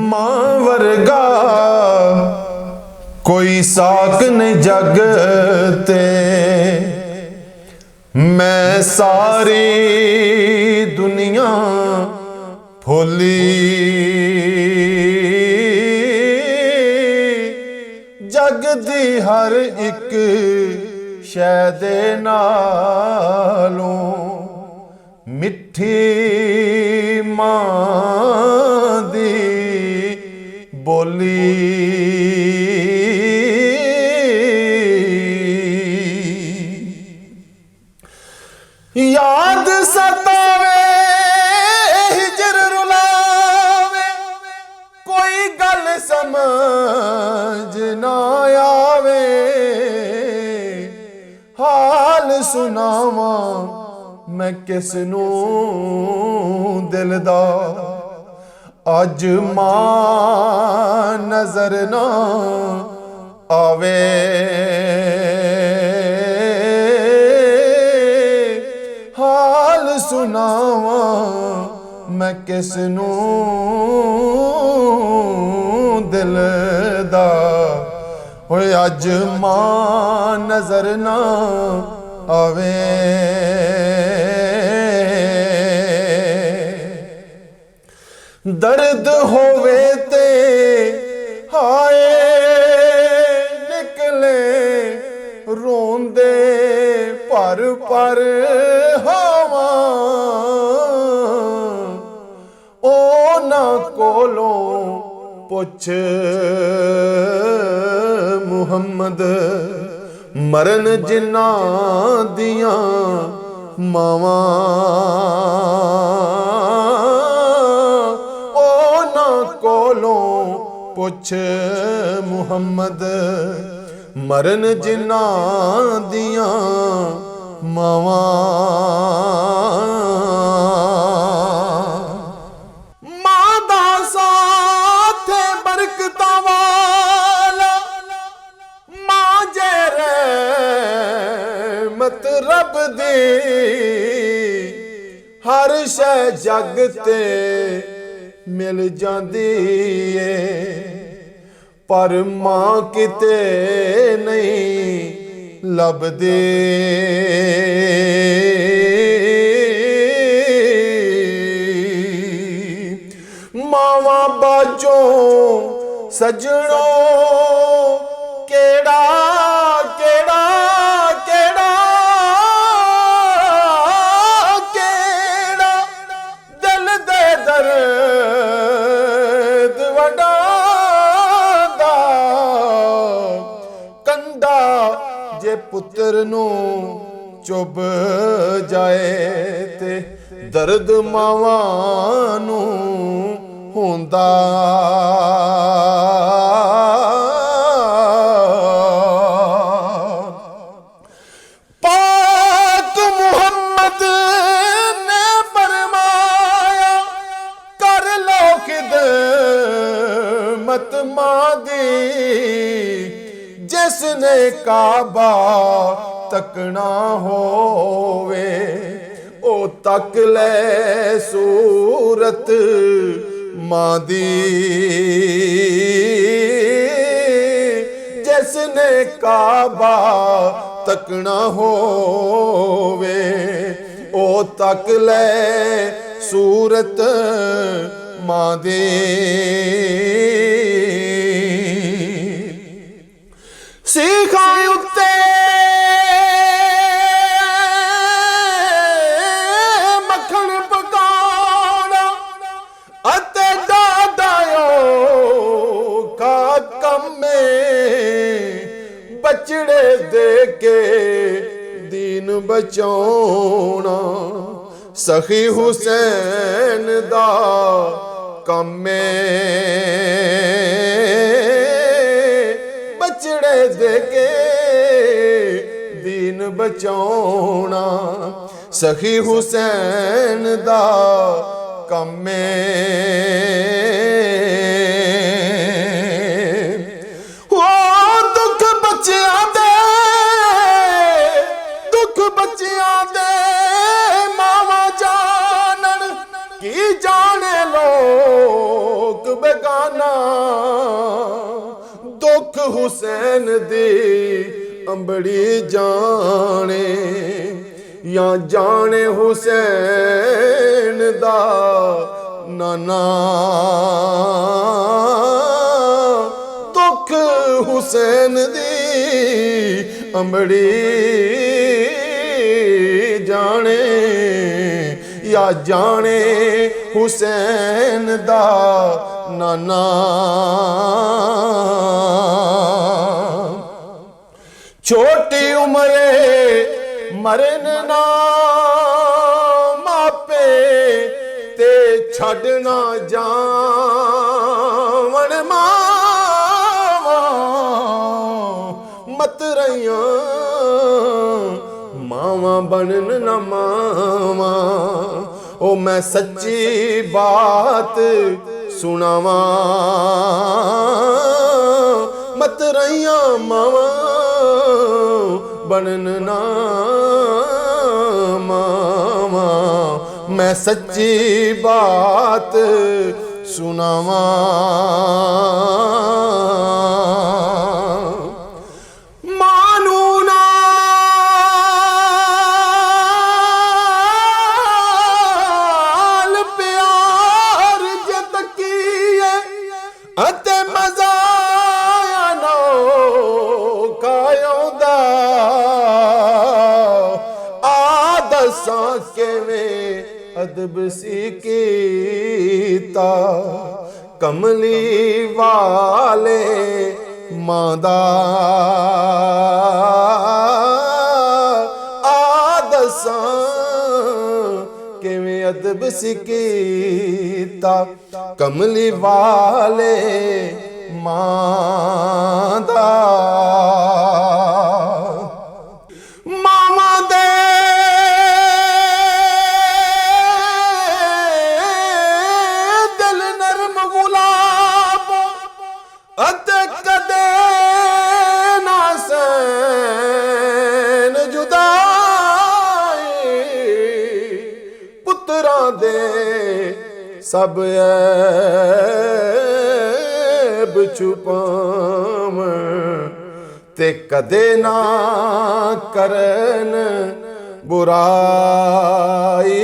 मां वर्गा कोई साक नहीं जग ते। मैं सारी दुनिया फुली जग दी हर एक शै दे नालों मिठी मां दी बोली। याद सतावे हिजर रुलावे कोई गल समझ ना आवे। हाल सुनावा मैं किसनू दिल दा अज मां नजर ना आवे। हाल सुनावा मैं किसनू दिल दा होए अज मां नजर ना आवे। दर्द होवे ते हाय निकले रोंदे पर हवा। ओ ना कोलों पुछ मुहम्मद मरन जिन्ना दियां मावां। ओ ना कोलों पुछ मुहम्मद मरन जिन्ना दियां मावां। मां दा साथ बरकतां वाला मां जे रहमत रब दी हर शै जग ते मिल जांदी है पर मां किते नहीं लभदी। मावा बाजों सजणों केड़ा केड़ा केड़ा केड़ा दिल दे दर्द वड़ा कंडा जे पुत्र नू चुभ जाए ते दर्द मावां नू होंदा। पाक मुहम्मद ने फरमाया कर लो खिदमत मां दी। जिसने काबा तकना होवे ओ तक ले सूरत मां दी। जिसने काबा तकना होवे ओ तक ले सूरत मां दी। सीखा उत्ते मक्खन पकाना अते दादायो का कम्मे बचड़े दे के दीन बचाना सखी हुसैन दा कम्मे। बचड़े दे के दीन बचाना सखी हुसैन दा कम्मे। ओ दुख बच्चियां दे दुख बच्चियां दे मावा जानन की जाने लोग बेगाना दुख हुसैन दी अंबड़ी जाने या जाने हुसैन दा नाना दुख हुसैन दी अंबड़ी जाने या जाने हुसैन दा नाना छोटी उम्रे मरन ना मापे ते छड़ना जावन मावा मत रहियां मावा बनन ना मावा ओ मैं सच्ची बात सुनावा मत रहियां मावा बनन ना मावा मैं सच्ची बात सुनावा मानू नाल प्यार जत कीए अते मजा ना कायोंदा आदसा केवें अदब सीता कमली वाले मादा आदसा केवें अदब सीता कमली वाले मादा मामा दे दिल नरम गुलाब अते कदे ना सैन जुदाई पुत्रां दे सब ऐब छुपावन ते कदे ना करन बुराई